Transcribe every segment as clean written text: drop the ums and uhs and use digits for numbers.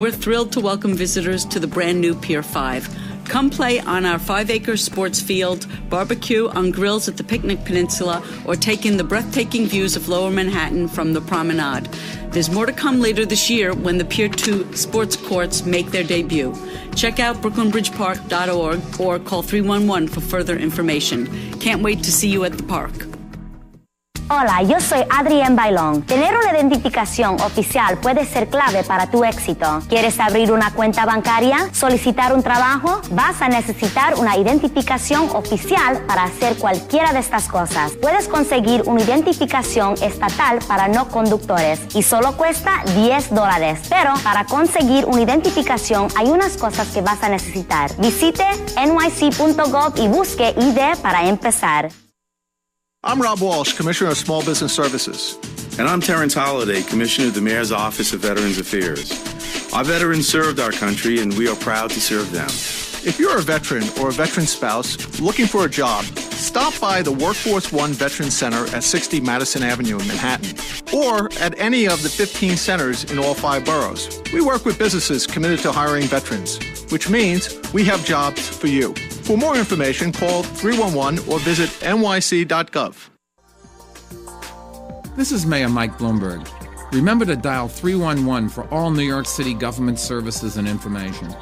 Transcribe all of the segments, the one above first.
We're thrilled to welcome visitors to the brand new Pier 5. Come play on our 5-acre sports field, barbecue on grills at the Picnic Peninsula, or take in the breathtaking views of Lower Manhattan from the promenade. There's more to come later this year when the Pier 2 sports courts make their debut. Check out brooklynbridgepark.org or call 311 for further information. Can't wait to see you at the park. Hola, yo soy Adrienne Bailón. Tener una identificación oficial puede ser clave para tu éxito. ¿Quieres abrir una cuenta bancaria? ¿Solicitar un trabajo? Vas a necesitar una identificación oficial para hacer cualquiera de estas cosas. Puedes conseguir una identificación estatal para no conductores y solo cuesta $10. Pero para conseguir una identificación hay unas cosas que vas a necesitar. Visite nyc.gov y busque ID para empezar. I'm Rob Walsh, Commissioner of Small Business Services. And I'm Terrence Holliday, Commissioner of the Mayor's Office of Veterans Affairs. Our veterans served our country, and we are proud to serve them. If you're a veteran or a veteran spouse looking for a job, stop by the Workforce One Veterans Center at 60 Madison Avenue in Manhattan, or at any of the 15 centers in all 5 boroughs. We work with businesses committed to hiring veterans, which means we have jobs for you. For more information, call 311 or visit nyc.gov. This is Mayor Mike Bloomberg. Remember to dial 311 for all New York City government services and information.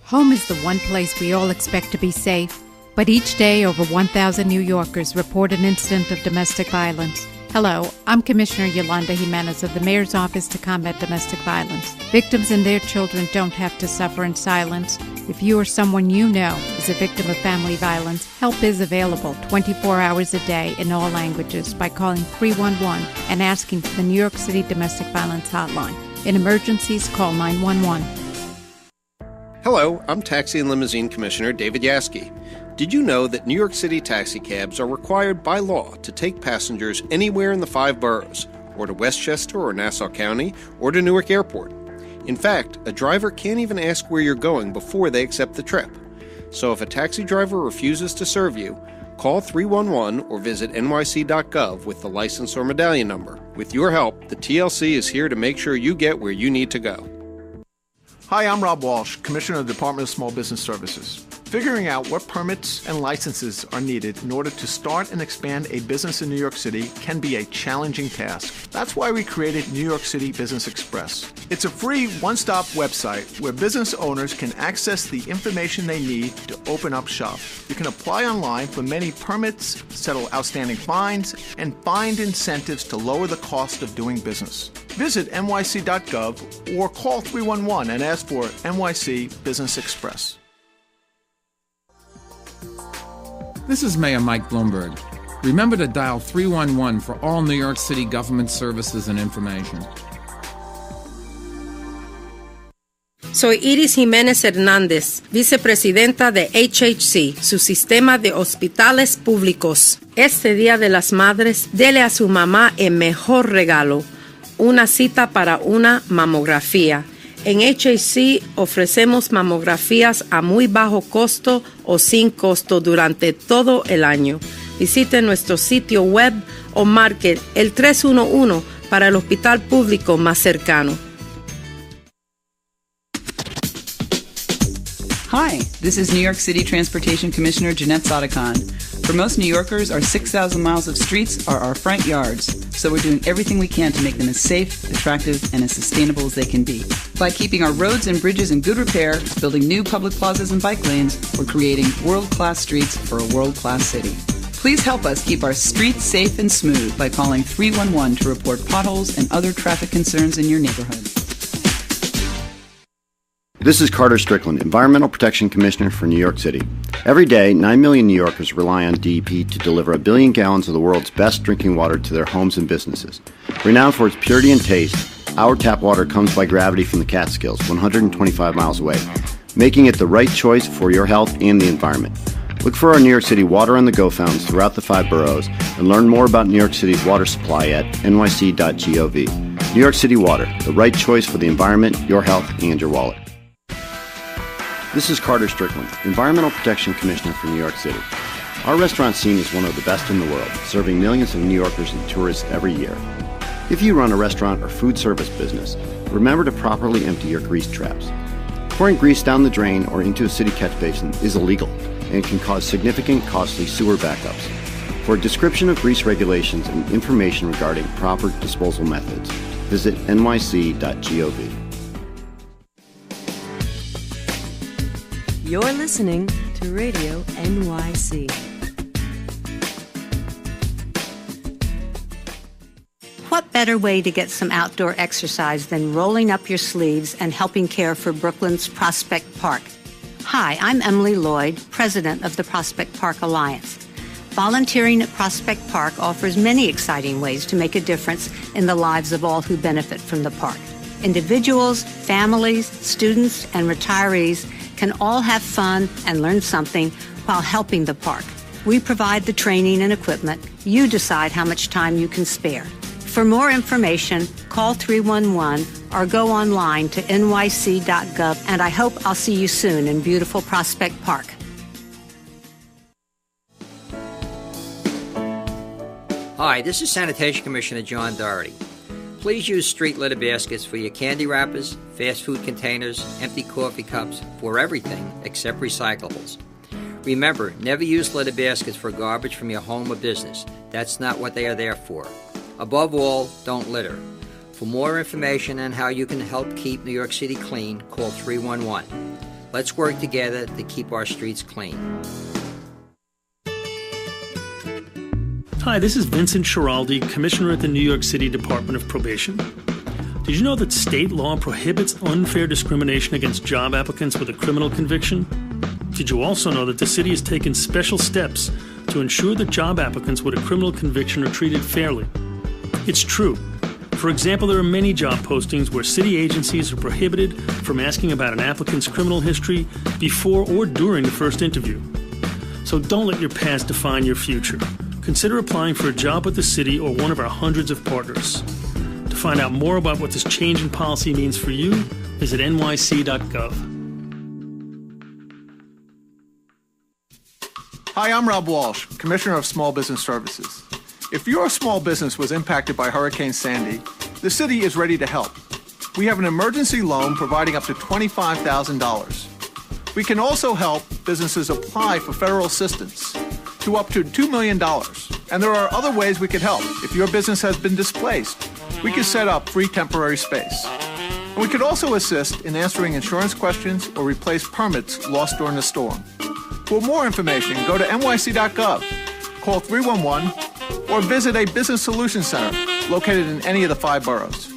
Home is the one place we all expect to be safe, but each day over 1,000 New Yorkers report an incident of domestic violence. Hello, I'm Commissioner Yolanda Jimenez of the Mayor's Office to Combat Domestic Violence. Victims and their children don't have to suffer in silence. If you or someone you know is a victim of family violence, help is available 24 hours a day in all languages by calling 311 and asking for the New York City Domestic Violence Hotline. In emergencies, call 911. Hello, I'm Taxi and Limousine Commissioner David Yaski. Did you know that New York City taxicabs are required by law to take passengers anywhere in the 5 boroughs, or to Westchester or Nassau County, or to Newark Airport? In fact, a driver can't even ask where you're going before they accept the trip. So if a taxi driver refuses to serve you, call 311 or visit nyc.gov with the license or medallion number. With your help, the TLC is here to make sure you get where you need to go. Hi, I'm Rob Walsh, Commissioner of the Department of Small Business Services. Figuring out what permits and licenses are needed in order to start and expand a business in New York City can be a challenging task. That's why we created New York City Business Express. It's a free one-stop website where business owners can access the information they need to open up shop. You can apply online for many permits, settle outstanding fines, and find incentives to lower the cost of doing business. Visit nyc.gov or call 311 and ask for NYC Business Express. This is Mayor Mike Bloomberg. Remember to dial 311 for all New York City government services and information. Soy Iris Jiménez Hernández, vicepresidenta de HHC, su sistema de hospitales públicos. Este Día de las Madres, dele a su mamá el mejor regalo, una cita para una mamografía. En HHC ofrecemos mamografías a muy bajo costo o sin costo durante todo el año. Visite nuestro sitio web o marque el 311 para el hospital público más cercano. Hi, this is New York City Transportation Commissioner Jeanette Sadekhan. For most New Yorkers, our 6,000 miles of streets are our front yards, so we're doing everything we can to make them as safe, attractive, and as sustainable as they can be. By keeping our roads and bridges in good repair, building new public plazas and bike lanes, we're creating world-class streets for a world-class city. Please help us keep our streets safe and smooth by calling 311 to report potholes and other traffic concerns in your neighborhood. This is Carter Strickland, Environmental Protection Commissioner for New York City. Every day, 9 million New Yorkers rely on DEP to deliver 1 billion gallons of the world's best drinking water to their homes and businesses. Renowned for its purity and taste, our tap water comes by gravity from the Catskills, 125 miles away, making it the right choice for your health and the environment. Look for our New York City Water on the Go fountains throughout the 5 boroughs and learn more about New York City's water supply at nyc.gov. New York City Water, the right choice for the environment, your health, and your wallet. This is Carter Strickland, Environmental Protection Commissioner for New York City. Our restaurant scene is one of the best in the world, serving millions of New Yorkers and tourists every year. If you run a restaurant or food service business, remember to properly empty your grease traps. Pouring grease down the drain or into a city catch basin is illegal and can cause significant costly sewer backups. For a description of grease regulations and information regarding proper disposal methods, visit nyc.gov. You're listening to Radio NYC. What better way to get some outdoor exercise than rolling up your sleeves and helping care for Brooklyn's Prospect Park? Hi, I'm Emily Lloyd, president of the Prospect Park Alliance. Volunteering at Prospect Park offers many exciting ways to make a difference in the lives of all who benefit from the park. Individuals, families, students, and retirees can all have fun and learn something while helping the park. We provide the training and equipment. You decide how much time you can spare. For more information, call 311 or go online to nyc.gov, and I hope I'll see you soon in beautiful Prospect Park. Hi, this is Sanitation Commissioner John Doherty. Please use street litter baskets for your candy wrappers, fast food containers, empty coffee cups, for everything except recyclables. Remember, never use litter baskets for garbage from your home or business. That's not what they are there for. Above all, don't litter. For more information on how you can help keep New York City clean, call 311. Let's work together to keep our streets clean. Hi, this is Vincent Schiraldi, Commissioner at the New York City Department of Probation. Did you know that state law prohibits unfair discrimination against job applicants with a criminal conviction? Did you also know that the city has taken special steps to ensure that job applicants with a criminal conviction are treated fairly? It's true. For example, there are many job postings where city agencies are prohibited from asking about an applicant's criminal history before or during the first interview. So don't let your past define your future. Consider applying for a job with the city or one of our hundreds of partners. To find out more about what this change in policy means for you, visit nyc.gov. Hi, I'm Rob Walsh, Commissioner of Small Business Services. If your small business was impacted by Hurricane Sandy, the city is ready to help. We have an emergency loan providing up to $25,000. We can also help businesses apply for federal assistance to up to $2 million. And there are other ways we can help. If your business has been displaced, we can set up free temporary space. And we could also assist in answering insurance questions or replace permits lost during the storm. For more information, go to nyc.gov, call 311, or visit a business solutions center located in any of the 5 boroughs.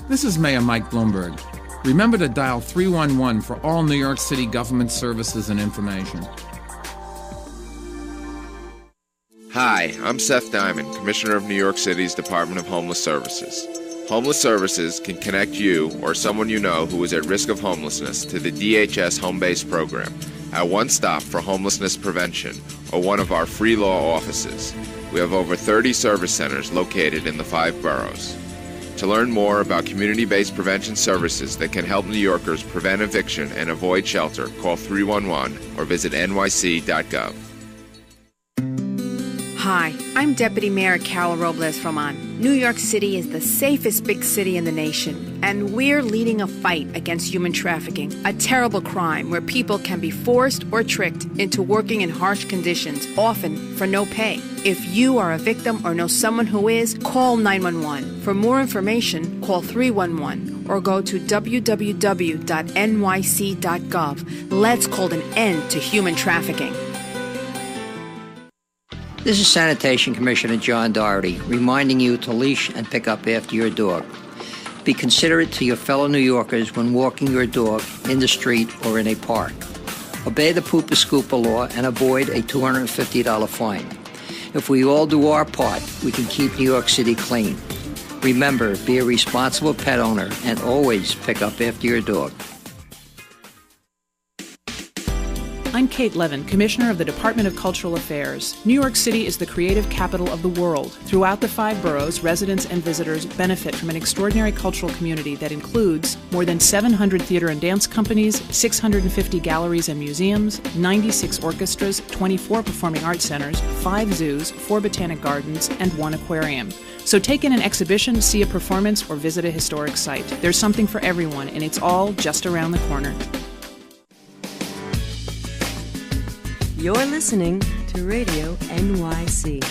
This is Mayor Mike Bloomberg. Remember to dial 311 for all New York City government services and information. Hi, I'm Seth Diamond, Commissioner of New York City's Department of Homeless Services. Homeless Services can connect you or someone you know who is at risk of homelessness to the DHS Home-Based Program, our one-stop for homelessness prevention, or one of our free law offices. We have over 30 service centers located in the 5 boroughs. To learn more about community-based prevention services that can help New Yorkers prevent eviction and avoid shelter, call 311 or visit nyc.gov. Hi, I'm Deputy Mayor Carol Robles-Roman. New York City is the safest big city in the nation, and we're leading a fight against human trafficking, a terrible crime where people can be forced or tricked into working in harsh conditions, often for no pay. If you are a victim or know someone who is, call 911. For more information, call 311 or go to www.nyc.gov. Let's call an end to human trafficking. This is Sanitation Commissioner John Doherty, reminding you to leash and pick up after your dog. Be considerate to your fellow New Yorkers when walking your dog in the street or in a park. Obey the Pooper Scooper law and avoid a $250 fine. If we all do our part, we can keep New York City clean. Remember, be a responsible pet owner and always pick up after your dog. I'm Kate Levin, Commissioner of the Department of Cultural Affairs. New York City is the creative capital of the world. Throughout the 5 boroughs, residents and visitors benefit from an extraordinary cultural community that includes more than 700 theater and dance companies, 650 galleries and museums, 96 orchestras, 24 performing arts centers, 5 zoos, 4 botanic gardens, and 1 aquarium. So take in an exhibition, see a performance, or visit a historic site. There's something for everyone, and it's all just around the corner. You're listening to Radio NYC.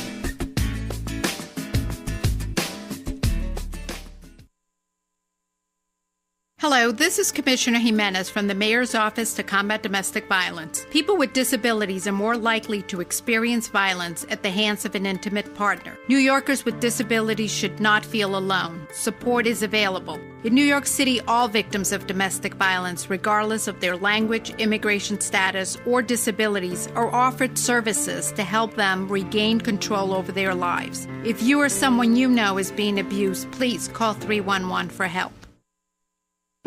Hello, this is Commissioner Jimenez from the Mayor's Office to Combat Domestic Violence. People with disabilities are more likely to experience violence at the hands of an intimate partner. New Yorkers with disabilities should not feel alone. Support is available. In New York City, all victims of domestic violence, regardless of their language, immigration status, or disabilities, are offered services to help them regain control over their lives. If you or someone you know is being abused, please call 311 for help.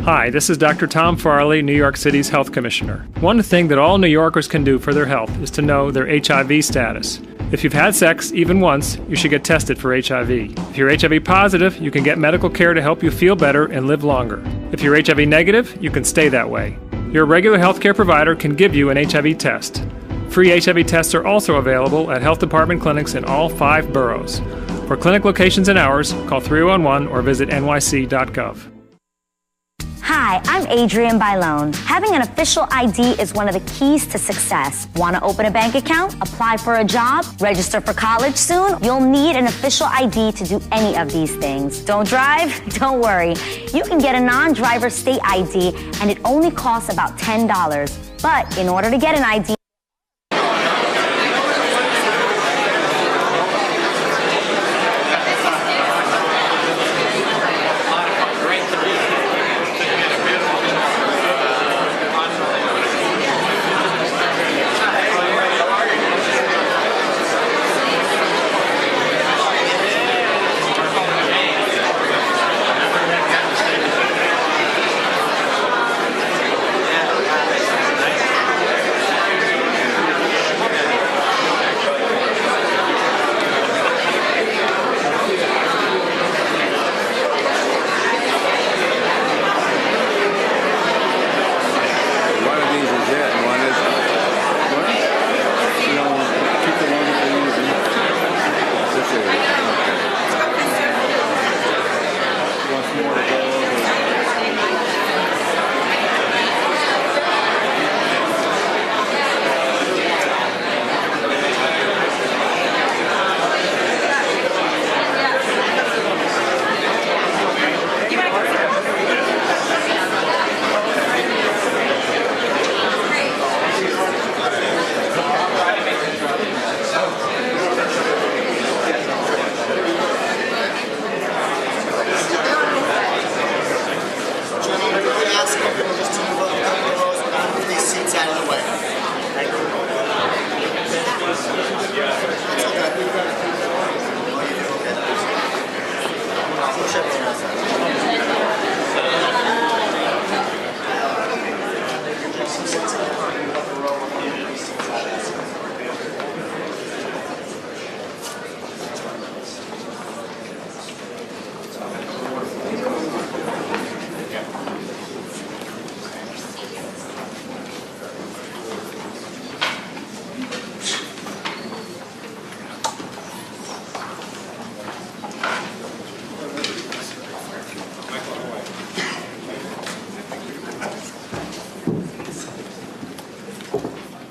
Hi, this is Dr. Tom Farley, New York City's Health Commissioner. One thing that all New Yorkers can do for their health is to know their HIV status. If you've had sex, even once, you should get tested for HIV. If you're HIV positive, you can get medical care to help you feel better and live longer. If you're HIV negative, you can stay that way. Your regular healthcare provider can give you an HIV test. Free HIV tests are also available at health department clinics in all 5 boroughs. For clinic locations and hours, call 311 or visit nyc.gov. Hi, I'm Adrienne Bailon. Having an official ID is one of the keys to success. Want to open a bank account? Apply for a job? Register for college soon? You'll need an official ID to do any of these things. Don't drive? Don't worry. You can get a non-driver state ID, and it only costs about $10. But in order to get an ID,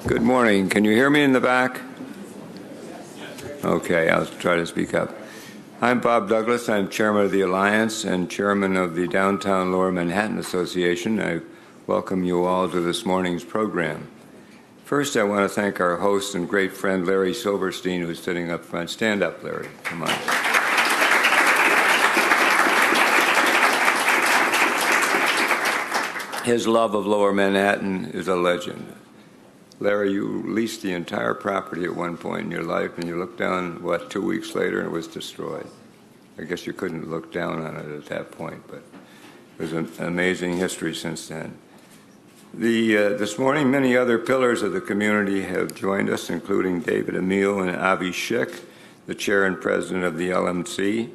Good morning. Can you hear me in the back? Okay, I'll try to speak up. I'm Bob Douglas. I'm chairman of the Alliance and chairman of the Downtown Lower Manhattan Association. I welcome you all to this morning's program. First, I want to thank our host and great friend, Larry Silverstein, who's sitting up front. Stand up, Larry. Come on. His love of Lower Manhattan is a legend. Larry, you leased the entire property at one point in your life, and you looked down, 2 weeks later, and it was destroyed. I guess you couldn't look down on it at that point, but it was an amazing history since then. This morning, many other pillars of the community have joined us, including David Emile and Avi Schick, the chair and president of the LMC,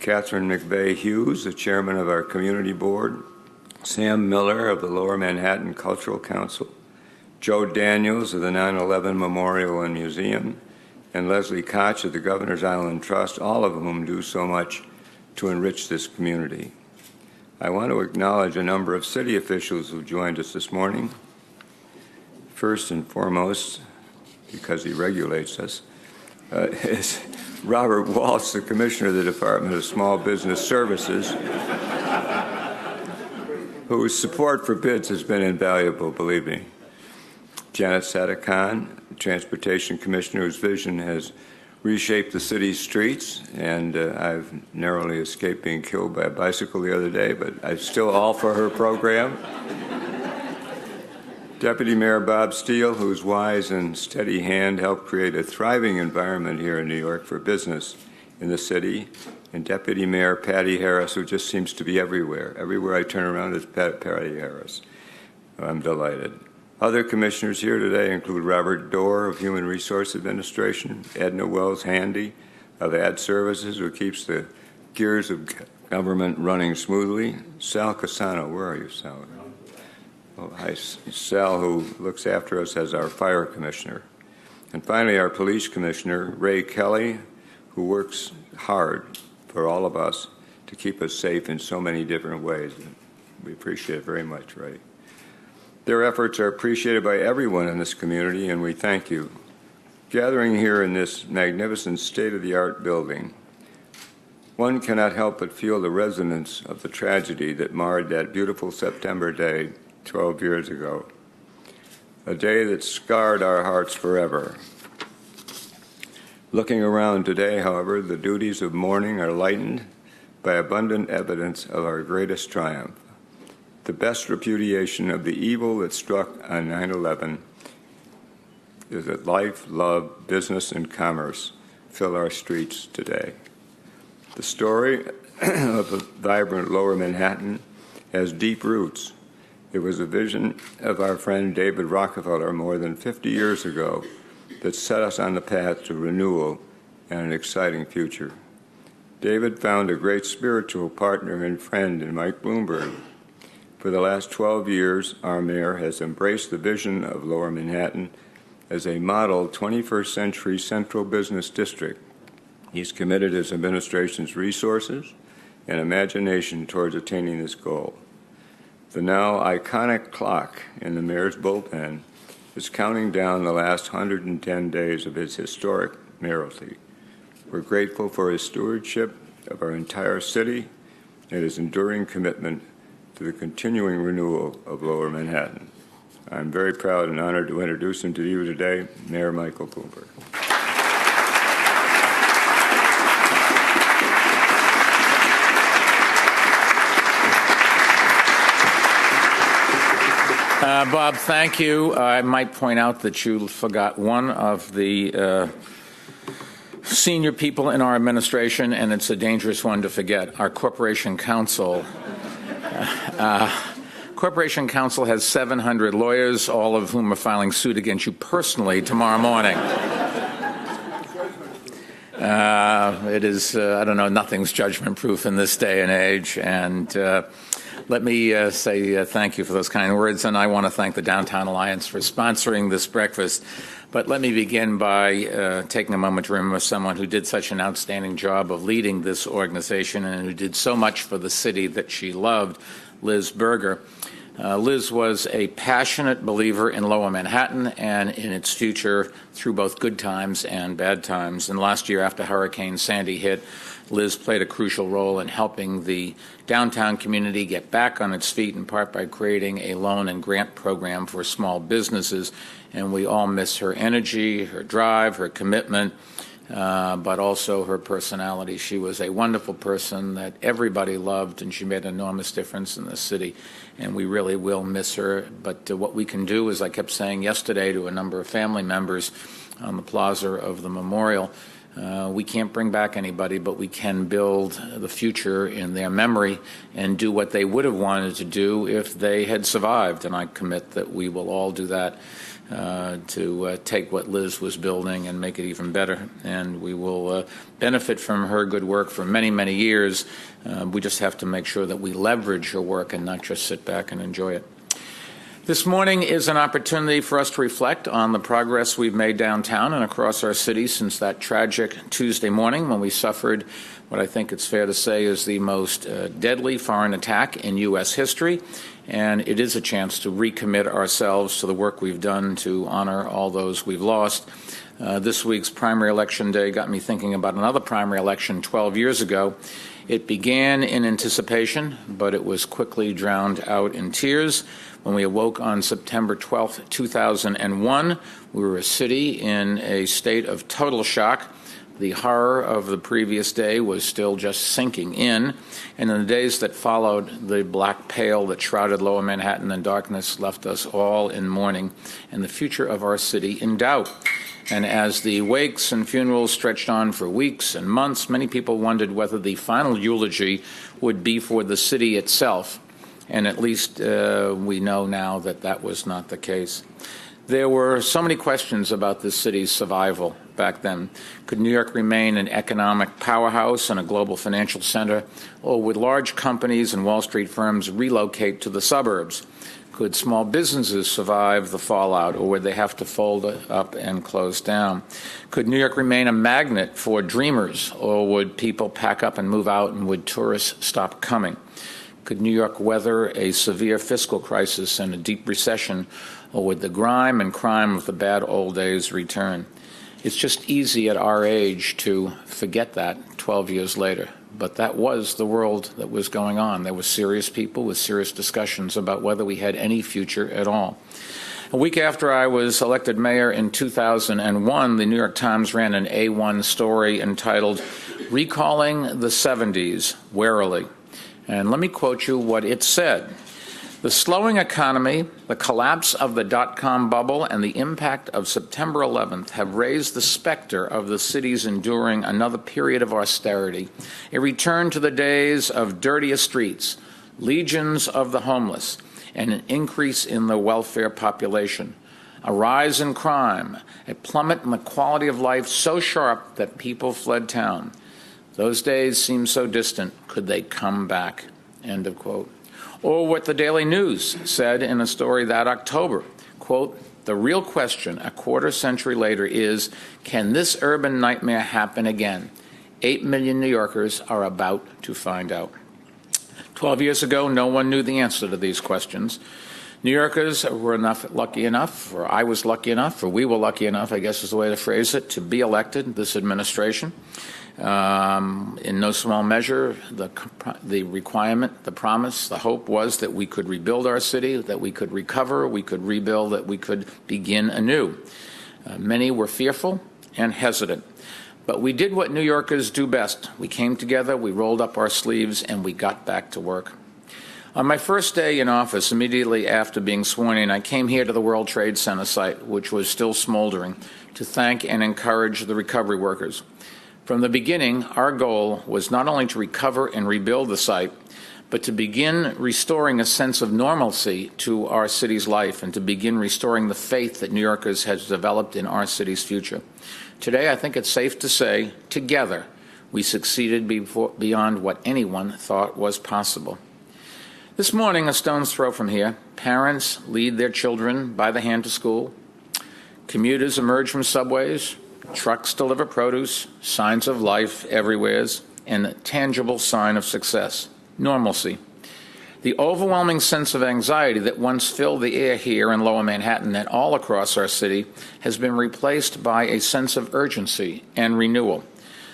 Catherine McVeigh Hughes, the chairman of our community board, Sam Miller of the Lower Manhattan Cultural Council, Joe Daniels of the 9/11 Memorial and Museum, and Leslie Koch of the Governor's Island Trust, all of whom do so much to enrich this community. I want to acknowledge a number of city officials who joined us this morning. First and foremost, because he regulates us, is Robert Walsh, the Commissioner of the Department of Small Business Services, whose support for bids has been invaluable, believe me. Janet Sadakan, Transportation Commissioner, whose vision has reshaped the city's streets, and I've narrowly escaped being killed by a bicycle the other day, but I'm still all for her program. Deputy Mayor Bob Steele, whose wise and steady hand helped create a thriving environment here in New York for business in the city, and Deputy Mayor Patty Harris, who just seems to be everywhere. Everywhere I turn around is Patty Harris. I'm delighted. Other commissioners here today include Robert Dorr of Human Resource Administration, Edna Wells-Handy of Ad Services, who keeps the gears of government running smoothly, Sal Casano. Where are you, Sal? Oh, hi, Sal, who looks after us as our fire commissioner. And finally, our police commissioner, Ray Kelly, who works hard for all of us to keep us safe in so many different ways. We appreciate it very much, Ray. Their efforts are appreciated by everyone in this community, and we thank you. Gathering here in this magnificent state-of-the-art building, one cannot help but feel the resonance of the tragedy that marred that beautiful September day 12 years ago, a day that scarred our hearts forever. Looking around today, however, the duties of mourning are lightened by abundant evidence of our greatest triumph. The best repudiation of the evil that struck on 9/11 is that life, love, business, and commerce fill our streets today. The story of a vibrant Lower Manhattan has deep roots. It was a vision of our friend David Rockefeller more than 50 years ago that set us on the path to renewal and an exciting future. David found a great spiritual partner and friend in Mike Bloomberg. For the last 12 years, our mayor has embraced the vision of Lower Manhattan as a model 21st century central business district. He's committed his administration's resources and imagination towards attaining this goal. The now iconic clock in the mayor's bullpen is counting down the last 110 days of his historic mayoralty. We're grateful for his stewardship of our entire city and his enduring commitment to the continuing renewal of Lower Manhattan. I'm very proud and honored to introduce him to you today, Mayor Michael Bloomberg. Bob, thank you. I might point out that you forgot one of the senior people in our administration, and it's a dangerous one to forget, our Corporation Counsel. Corporation Counsel has 700 lawyers, all of whom are filing suit against you personally tomorrow morning. It is, I don't know, nothing's judgment-proof in this day and age, and let me say thank you for those kind words, and I want to thank the Downtown Alliance for sponsoring this breakfast. But let me begin by taking a moment to remember someone who did such an outstanding job of leading this organization and who did so much for the city that she loved, Liz Berger. Liz was a passionate believer in Lower Manhattan and in its future through both good times and bad times. And last year, after Hurricane Sandy hit, Liz played a crucial role in helping the downtown community get back on its feet, in part by creating a loan and grant program for small businesses. And we all miss her energy, her drive, her commitment, but also her personality. She was a wonderful person that everybody loved, and she made an enormous difference in the city, and we really will miss her. But what we can do, as I kept saying yesterday to a number of family members on the plaza of the memorial, We can't bring back anybody, but we can build the future in their memory and do what they would have wanted to do if they had survived. And I commit that we will all do that to take what Liz was building and make it even better. And we will benefit from her good work for many, many years. We just have to make sure that we leverage her work and not just sit back and enjoy it. This morning is an opportunity for us to reflect on the progress we've made downtown and across our city since that tragic Tuesday morning when we suffered what I think it's fair to say is the most deadly foreign attack in U.S. history. And it is a chance to recommit ourselves to the work we've done to honor all those we've lost. This week's primary election day got me thinking about another primary election 12 years ago. It began in anticipation, but it was quickly drowned out in tears. When we awoke on September 12, 2001, we were a city in a state of total shock. The horror of the previous day was still just sinking in, and in the days that followed, the black pale that shrouded Lower Manhattan in darkness left us all in mourning and the future of our city in doubt. And as the wakes and funerals stretched on for weeks and months, many people wondered whether the final eulogy would be for the city itself. And at least we know now that that was not the case. There were so many questions about this city's survival back then. Could New York remain an economic powerhouse and a global financial center, or would large companies and Wall Street firms relocate to the suburbs? Could small businesses survive the fallout, or would they have to fold up and close down? Could New York remain a magnet for dreamers, or would people pack up and move out, and would tourists stop coming? Could New York weather a severe fiscal crisis and a deep recession, or would the grime and crime of the bad old days return? It's just easy at our age to forget that 12 years later. But that was the world that was going on. There were serious people with serious discussions about whether we had any future at all. A week after I was elected mayor in 2001, the New York Times ran an A1 story entitled, "Recalling the 70s Warily." And let me quote you what it said. The slowing economy, the collapse of the dot-com bubble, and the impact of September 11th have raised the specter of the city's enduring another period of austerity, a return to the days of dirtier streets, legions of the homeless, and an increase in the welfare population, a rise in crime, a plummet in the quality of life so sharp that people fled town. Those days seem so distant. Could they come back? End of quote. Or what the Daily News said in a story that October, quote, "The real question a quarter century later is, can this urban nightmare happen again? 8 million New Yorkers are about to find out." 12 years ago, no one knew the answer to these questions. New Yorkers were lucky enough, or I was lucky enough, or we were lucky enough, I guess is the way to phrase it, to be elected this administration. In no small measure, the requirement, the promise, the hope was that we could rebuild our city, that we could recover, we could rebuild, that we could begin anew. Many were fearful and hesitant, but we did what New Yorkers do best. We came together, we rolled up our sleeves, and we got back to work. On my first day in office, immediately after being sworn in, I came here to the World Trade Center site, which was still smoldering, to thank and encourage the recovery workers. From the beginning, our goal was not only to recover and rebuild the site, but to begin restoring a sense of normalcy to our city's life and to begin restoring the faith that New Yorkers has developed in our city's future. Today, I think it's safe to say, together, we succeeded beyond what anyone thought was possible. This morning, a stone's throw from here, parents lead their children by the hand to school. Commuters emerge from subways. Trucks deliver produce, signs of life everywhere, and a tangible sign of success, normalcy. The overwhelming sense of anxiety that once filled the air here in Lower Manhattan and all across our city has been replaced by a sense of urgency and renewal.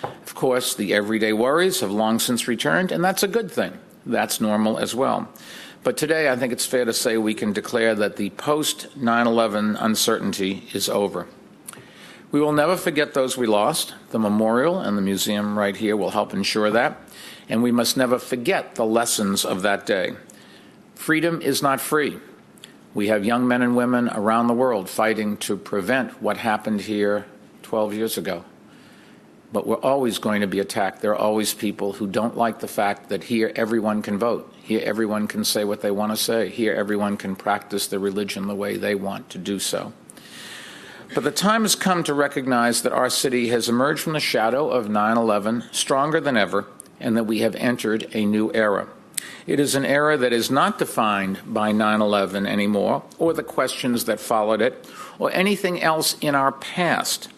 Of course, the everyday worries have long since returned, and that's a good thing. That's normal as well. But today, I think it's fair to say we can declare that the post-9/11 uncertainty is over. We will never forget those we lost. The memorial and the museum right here will help ensure that. And we must never forget the lessons of that day. Freedom is not free. We have young men and women around the world fighting to prevent what happened here 12 years ago. but we're always going to be attacked. There are always people who don't like the fact that here everyone can vote. Here everyone can say what they want to say. Here everyone can practice their religion the way they want to do so. But the time has come to recognize that our city has emerged from the shadow of 9/11 stronger than ever, and that we have entered a new era. It is an era that is not defined by 9/11 anymore, or the questions that followed it, or anything else in our past.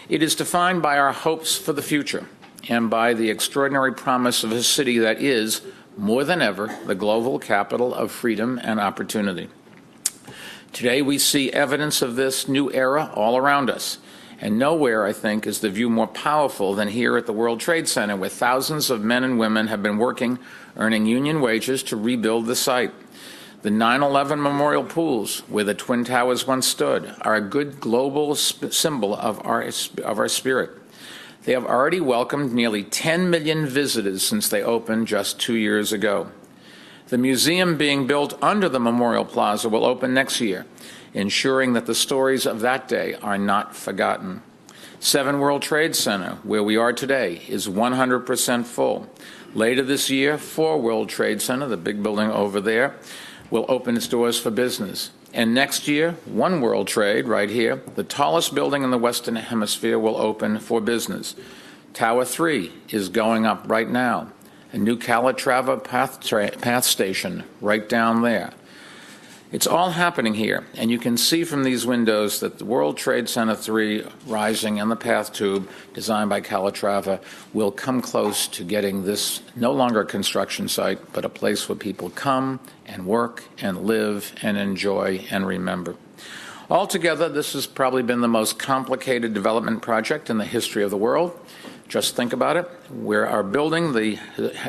It is defined by our hopes for the future, and by the extraordinary promise of a city that is, more than ever, the global capital of freedom and opportunity. Today we see evidence of this new era all around us. And nowhere, I think, is the view more powerful than here at the World Trade Center, where thousands of men and women have been working, earning union wages to rebuild the site. The 9/11 memorial pools, where the Twin Towers once stood, are a good global symbol of our spirit. They have already welcomed nearly 10 million visitors since they opened just 2 years ago. The museum being built under the Memorial Plaza will open next year, ensuring that the stories of that day are not forgotten. 7 World Trade Center, where we are today, is 100% full. Later this year, 4 World Trade Center, the big building over there, will open its doors for business. And next year, 1 World Trade, right here, the tallest building in the Western Hemisphere, will open for business. Tower 3 is going up right now. A new Calatrava path station right down there. It's all happening here, and you can see from these windows that the World Trade Center 3 rising and the path tube designed by Calatrava will come close to getting this no longer a construction site, but a place where people come and work and live and enjoy and remember. Altogether, this has probably been the most complicated development project in the history of the world. Just think about it. We are building the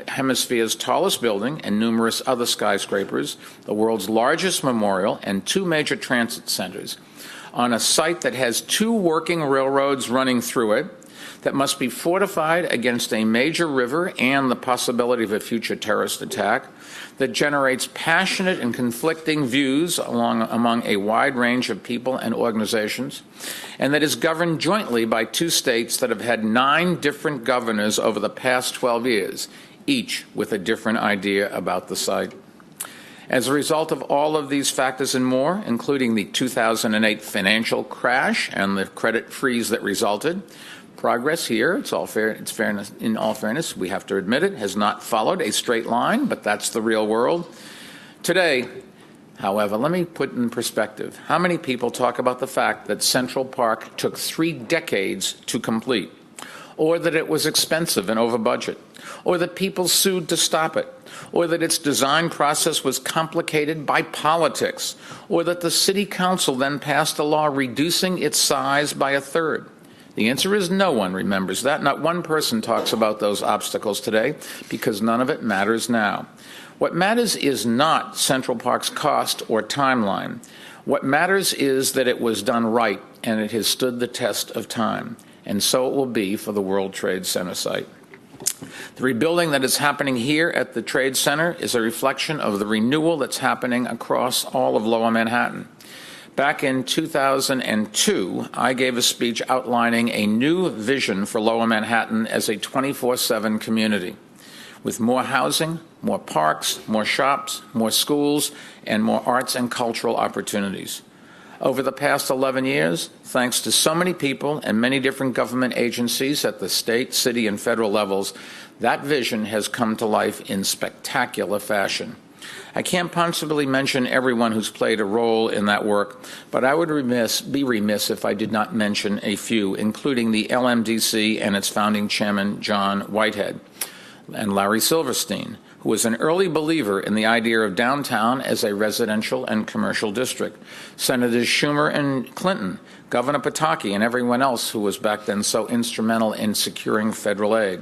hemisphere's tallest building and numerous other skyscrapers, the world's largest memorial, and 2 major transit centers on a site that has 2 working railroads running through it, that must be fortified against a major river and the possibility of a future terrorist attack, that generates passionate and conflicting views among a wide range of people and organizations, and that is governed jointly by 2 states that have had 9 different governors over the past 12 years, each with a different idea about the site. As a result of all of these factors and more, including the 2008 financial crash and the credit freeze that resulted, progress here, in all fairness, we have to admit it, has not followed a straight line, but that's the real world. Today, however, let me put in perspective. How many people talk about the fact that Central Park took 3 decades to complete, or that it was expensive and over budget, or that people sued to stop it, or that its design process was complicated by politics, or that the City Council then passed a law reducing its size by 1/3? The answer is no one remembers that. Not one person talks about those obstacles today, because none of it matters now. What matters is not Central Park's cost or timeline. What matters is that it was done right, and it has stood the test of time. And so it will be for the World Trade Center site. The rebuilding that is happening here at the Trade Center is a reflection of the renewal that's happening across all of Lower Manhattan. Back in 2002, I gave a speech outlining a new vision for Lower Manhattan as a 24/7 community, with more housing, more parks, more shops, more schools, and more arts and cultural opportunities. Over the past 11 years, thanks to so many people and many different government agencies at the state, city, and federal levels, that vision has come to life in spectacular fashion. I can't possibly mention everyone who's played a role in that work, but I would be remiss if I did not mention a few, including the LMDC and its founding chairman, John Whitehead, and Larry Silverstein, who was an early believer in the idea of downtown as a residential and commercial district, Senators Schumer and Clinton, Governor Pataki, and everyone else who was back then so instrumental in securing federal aid,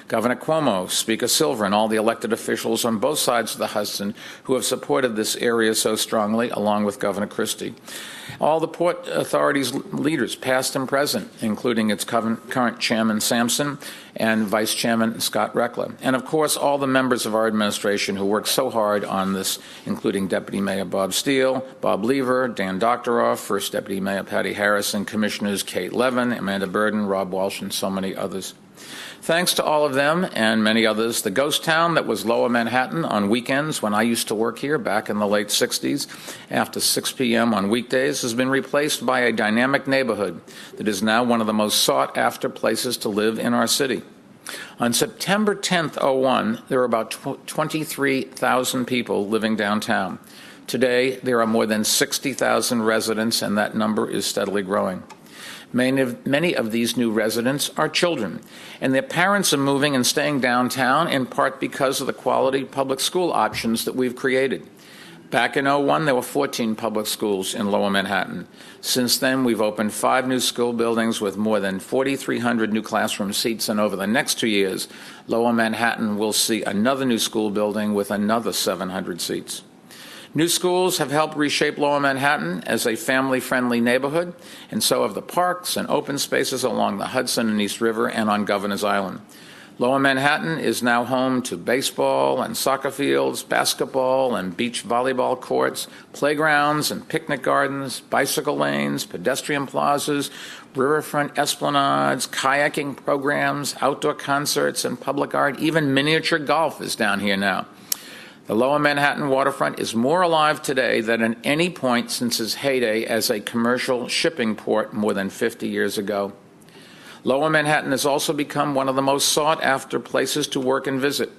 Governor Cuomo, Speaker Silver, and all the elected officials on both sides of the Hudson who have supported this area so strongly, along with Governor Christie. All the Port Authority's leaders, past and present, including its current Chairman Sampson and Vice Chairman Scott Reckler. And, of course, all the members of our administration who worked so hard on this, including Deputy Mayor Bob Steele, Bob Lever, Dan Doctoroff, First Deputy Mayor Patty Harris, and Commissioners Kate Levin, Amanda Burden, Rob Walsh, and so many others. Thanks to all of them and many others, the ghost town that was Lower Manhattan on weekends when I used to work here back in the late 60s after 6 p.m. on weekdays has been replaced by a dynamic neighborhood that is now one of the most sought-after places to live in our city. On September 10th, 2001, there were about 23,000 people living downtown. Today, there are more than 60,000 residents, and that number is steadily growing. Many of these new residents are children, and their parents are moving and staying downtown in part because of the quality public school options that we've created. Back in 2001, there were 14 public schools in Lower Manhattan. Since then, we've opened 5 new school buildings with more than 4,300 new classroom seats, and over the next 2 years, Lower Manhattan will see another new school building with another 700 seats. New schools have helped reshape Lower Manhattan as a family-friendly neighborhood, and so have the parks and open spaces along the Hudson and East River and on Governor's Island. Lower Manhattan is now home to baseball and soccer fields, basketball and beach volleyball courts, playgrounds and picnic gardens, bicycle lanes, pedestrian plazas, riverfront esplanades, kayaking programs, outdoor concerts and public art. Even miniature golf is down here now. The Lower Manhattan waterfront is more alive today than at any point since its heyday as a commercial shipping port more than 50 years ago. Lower Manhattan has also become one of the most sought-after places to work and visit.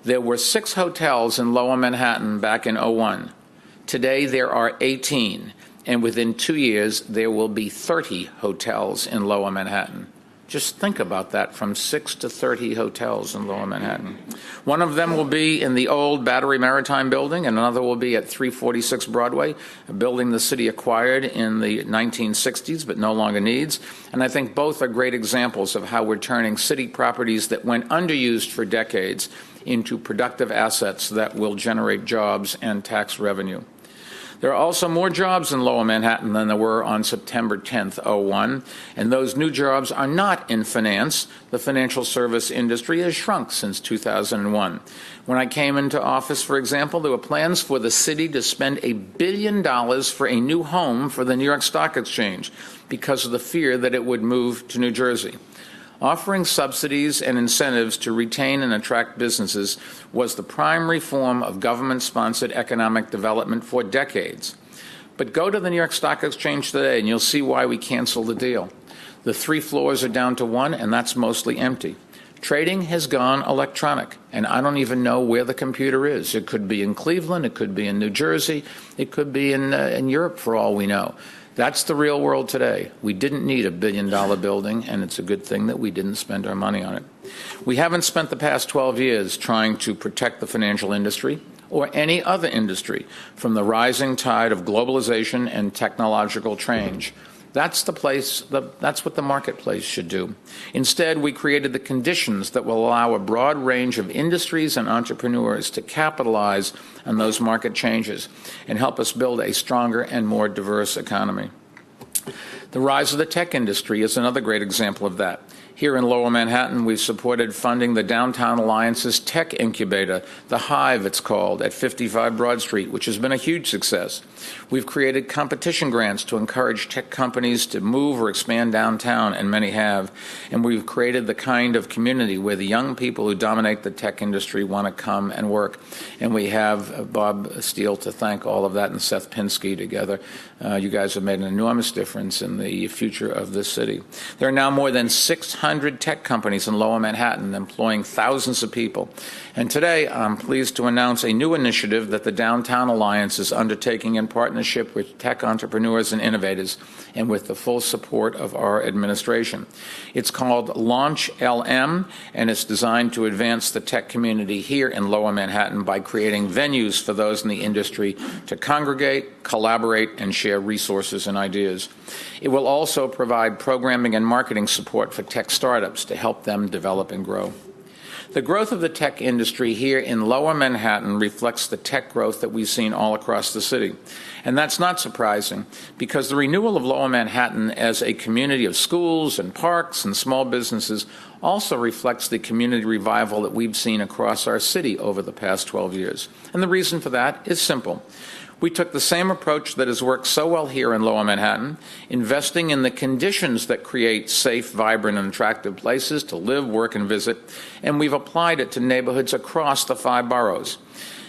There were 6 hotels in Lower Manhattan back in 2001. Today there are 18, and within 2 years there will be 30 hotels in Lower Manhattan. Just think about that, from 6 to 30 hotels in Lower Manhattan. One of them will be in the old Battery Maritime building, and another will be at 346 Broadway, a building the city acquired in the 1960s but no longer needs. And I think both are great examples of how we're turning city properties that went underused for decades into productive assets that will generate jobs and tax revenue. There are also more jobs in Lower Manhattan than there were on September 10th, 2001, and those new jobs are not in finance. The financial service industry has shrunk since 2001. When I came into office, for example, there were plans for the city to spend $1 billion for a new home for the New York Stock Exchange because of the fear that it would move to New Jersey. Offering subsidies and incentives to retain and attract businesses was the primary form of government-sponsored economic development for decades. But go to the New York Stock Exchange today and you'll see why we canceled the deal. The 3 floors are down to 1, and that's mostly empty. Trading has gone electronic, and I don't even know where the computer is. It could be in Cleveland, it could be in New Jersey, it could be in Europe for all we know. That's the real world today. We didn't need a $1 billion building, and it's a good thing that we didn't spend our money on it. We haven't spent the past 12 years trying to protect the financial industry or any other industry from the rising tide of globalization and technological change. That's what the marketplace should do. Instead, we created the conditions that will allow a broad range of industries and entrepreneurs to capitalize on those market changes and help us build a stronger and more diverse economy. The rise of the tech industry is another great example of that. Here in Lower Manhattan, we've supported funding the Downtown Alliance's tech incubator, the Hive it's called, at 55 Broad Street, which has been a huge success. We've created competition grants to encourage tech companies to move or expand downtown, and many have. And we've created the kind of community where the young people who dominate the tech industry want to come and work. And we have Bob Steele to thank all of that, and Seth Pinsky together. You guys have made an enormous difference in the future of this city. There are now more than 600 tech companies in Lower Manhattan employing thousands of people. And today, I'm pleased to announce a new initiative that the Downtown Alliance is undertaking in partnership with tech entrepreneurs and innovators and with the full support of our administration. It's called Launch LM, and it's designed to advance the tech community here in Lower Manhattan by creating venues for those in the industry to congregate, collaborate, and share resources and ideas. It will also provide programming and marketing support for tech startups to help them develop and grow. The growth of the tech industry here in Lower Manhattan reflects the tech growth that we've seen all across the city. And that's not surprising, because the renewal of Lower Manhattan as a community of schools and parks and small businesses also reflects the community revival that we've seen across our city over the past 12 years. And the reason for that is simple. We took the same approach that has worked so well here in Lower Manhattan, investing in the conditions that create safe, vibrant, and attractive places to live, work, and visit, and we've applied it to neighborhoods across the 5 boroughs.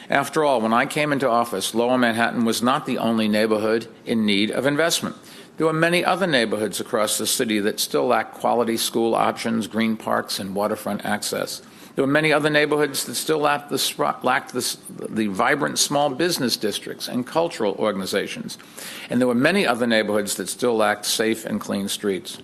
After all, when I came into office, Lower Manhattan was not the only neighborhood in need of investment. There were many other neighborhoods across the city that still lack quality school options, green parks, and waterfront access. There were many other neighborhoods that still lacked the vibrant small business districts and cultural organizations. And there were many other neighborhoods that still lacked safe and clean streets.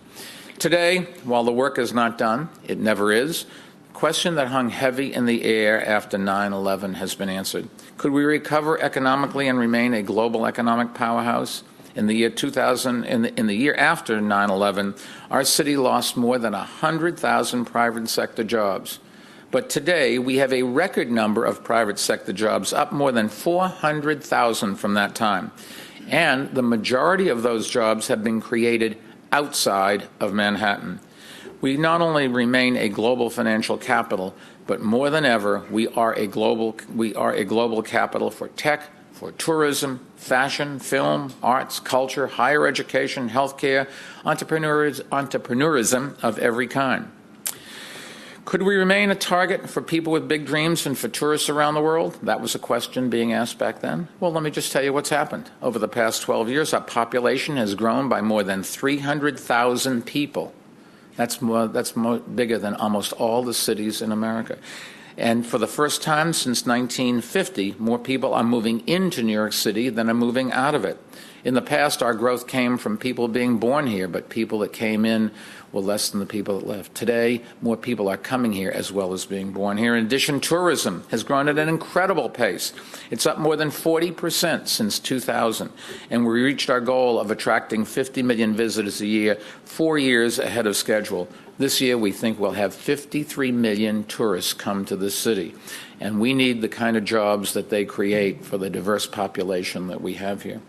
Today, while the work is not done, it never is, the question that hung heavy in the air after 9/11 has been answered. Could we recover economically and remain a global economic powerhouse? In the year 2000, in the year after 9/11, our city lost more than 100,000 private sector jobs. But today, we have a record number of private sector jobs, up more than 400,000 from that time. And the majority of those jobs have been created outside of Manhattan. We not only remain a global financial capital, but more than ever, we are a global capital for tech, for tourism, fashion, film, arts, culture, higher education, healthcare, entrepreneurism of every kind. Could we remain a target for people with big dreams and for tourists around the world? That was a question being asked back then. Well, let me just tell you what's happened. Over the past 12 years, our population has grown by more than 300,000 people. That's bigger than almost all the cities in America. And for the first time since 1950, more people are moving into New York City than are moving out of it. In the past, our growth came from people being born here, but people that came in were less than the people that left. Today, more people are coming here as well as being born here. In addition, tourism has grown at an incredible pace. It's up more than 40% since 2000, and we reached our goal of attracting 50 million visitors a year, 4 years ahead of schedule. This year, we think we'll have 53 million tourists come to this city, and we need the kind of jobs that they create for the diverse population that we have here.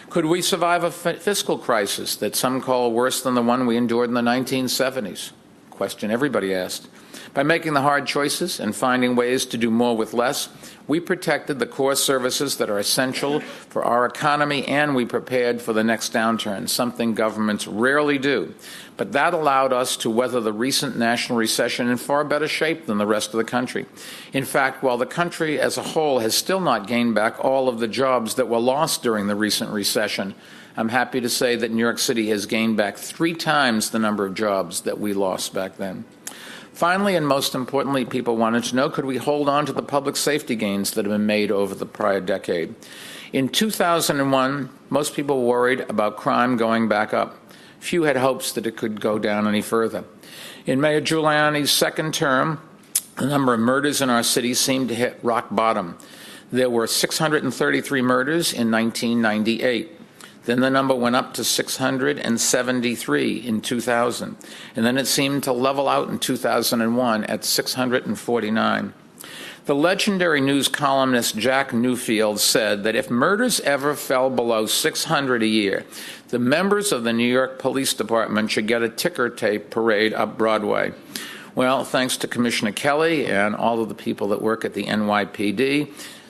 Could we survive a fiscal crisis that some call worse than the one we endured in the 1970s? Question everybody asked. By making the hard choices and finding ways to do more with less, we protected the core services that are essential for our economy, and we prepared for the next downturn, something governments rarely do. But that allowed us to weather the recent national recession in far better shape than the rest of the country. In fact, while the country as a whole has still not gained back all of the jobs that were lost during the recent recession, I'm happy to say that New York City has gained back 3 times the number of jobs that we lost back then. Finally, and most importantly, people wanted to know, could we hold on to the public safety gains that have been made over the prior decade? In 2001, most people worried about crime going back up. Few had hopes that it could go down any further. In Mayor Giuliani's second term, the number of murders in our city seemed to hit rock bottom. There were 633 murders in 1998. Then the number went up to 673 in 2000, and then it seemed to level out in 2001 at 649. The legendary news columnist Jack Newfield said that if murders ever fell below 600 a year, the members of the New York Police Department should get a ticker tape parade up Broadway. Well, thanks to Commissioner Kelly and all of the people that work at the NYPD,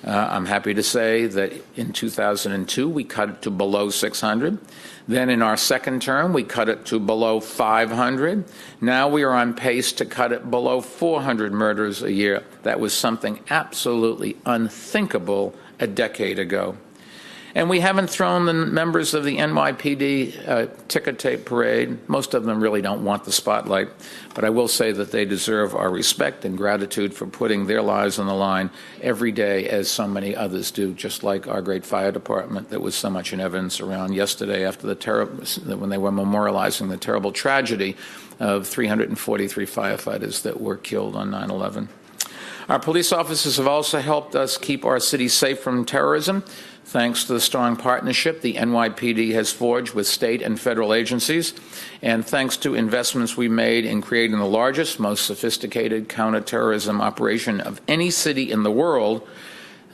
I'm happy to say that in 2002, we cut it to below 600. Then in our second term, we cut it to below 500. Now we are on pace to cut it below 400 murders a year. That was something absolutely unthinkable a decade ago. And we haven't thrown the members of the NYPD ticker tape parade. Most of them really don't want the spotlight. But I will say that they deserve our respect and gratitude for putting their lives on the line every day, as so many others do, just like our great fire department that was so much in evidence around yesterday after when they were memorializing the terrible tragedy of 343 firefighters that were killed on 9/11. Our police officers have also helped us keep our city safe from terrorism. Thanks to the strong partnership the NYPD has forged with state and federal agencies, and thanks to investments we made in creating the largest, most sophisticated counterterrorism operation of any city in the world,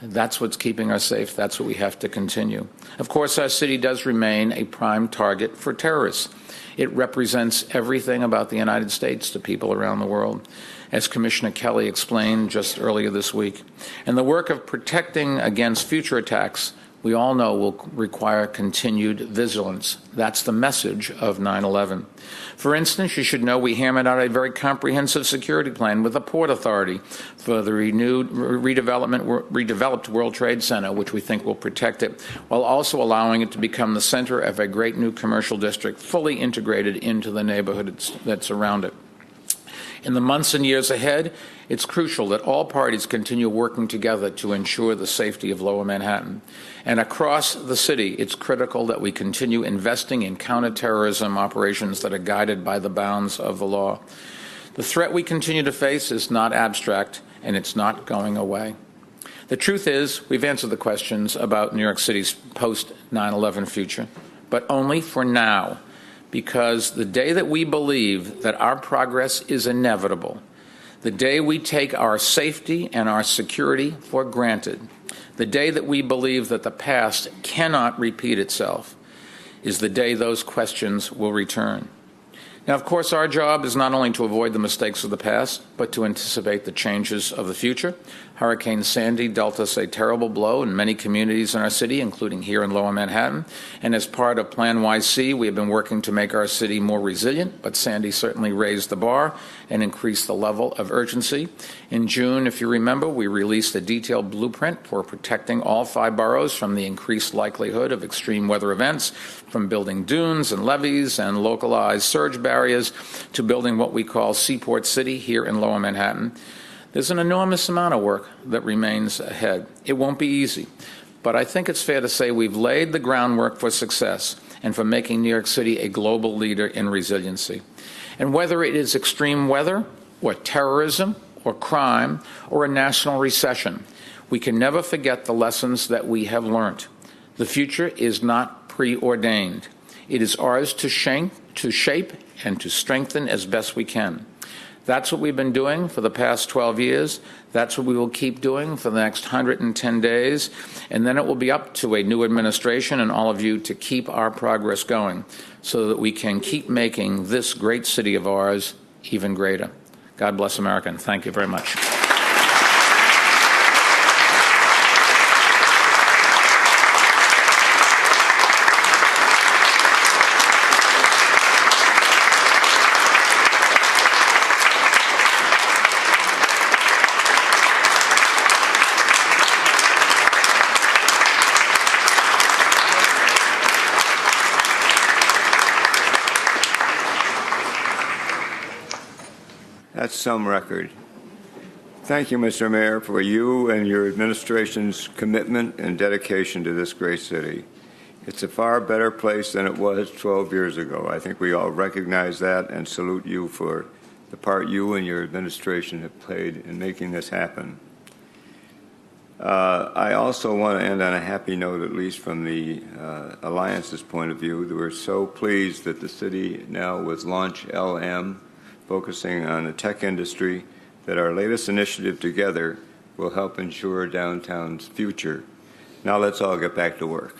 that's what's keeping us safe. That's what we have to continue. Of course, our city does remain a prime target for terrorists. It represents everything about the United States to people around the world, as Commissioner Kelly explained just earlier this week. And the work of protecting against future attacks we all know will require continued vigilance. That's the message of 9/11. For instance, you should know we hammered out a very comprehensive security plan with the Port Authority for the redeveloped World Trade Center, which we think will protect it, while also allowing it to become the center of a great new commercial district, fully integrated into the neighborhoods that surround it. In the months and years ahead, it's crucial that all parties continue working together to ensure the safety of Lower Manhattan. And across the city, it's critical that we continue investing in counterterrorism operations that are guided by the bounds of the law. The threat we continue to face is not abstract, and it's not going away. The truth is, we've answered the questions about New York City's post-9/11 future, but only for now. Because the day that we believe that our progress is inevitable, the day we take our safety and our security for granted, the day that we believe that the past cannot repeat itself, is the day those questions will return. Now, of course, our job is not only to avoid the mistakes of the past, but to anticipate the changes of the future. Hurricane Sandy dealt us a terrible blow in many communities in our city, including here in Lower Manhattan. And as part of Plan YC, we have been working to make our city more resilient, but Sandy certainly raised the bar and increased the level of urgency. In June, if you remember, we released a detailed blueprint for protecting all 5 boroughs from the increased likelihood of extreme weather events, from building dunes and levees and localized surge barriers to building what we call Seaport City here in Lower Manhattan. There's an enormous amount of work that remains ahead. It won't be easy, but I think it's fair to say we've laid the groundwork for success and for making New York City a global leader in resiliency. And whether it is extreme weather or terrorism or crime or a national recession, we can never forget the lessons that we have learned. The future is not preordained. It is ours to shape and to strengthen as best we can. That's what we've been doing for the past 12 years. That's what we will keep doing for the next 110 days. And then it will be up to a new administration and all of you to keep our progress going so that we can keep making this great city of ours even greater. God bless America, and thank you very much. That's some record. Thank you, Mr. Mayor, for you and your administration's commitment and dedication to this great city. It's a far better place than it was 12 years ago. I think we all recognize that and salute you for the part you and your administration have played in making this happen. I also want to end on a happy note, at least from the Alliance's point of view. We're so pleased that the city now, with Launch LM, focusing on the tech industry, that our latest initiative together will help ensure downtown's future. Now let's all get back to work.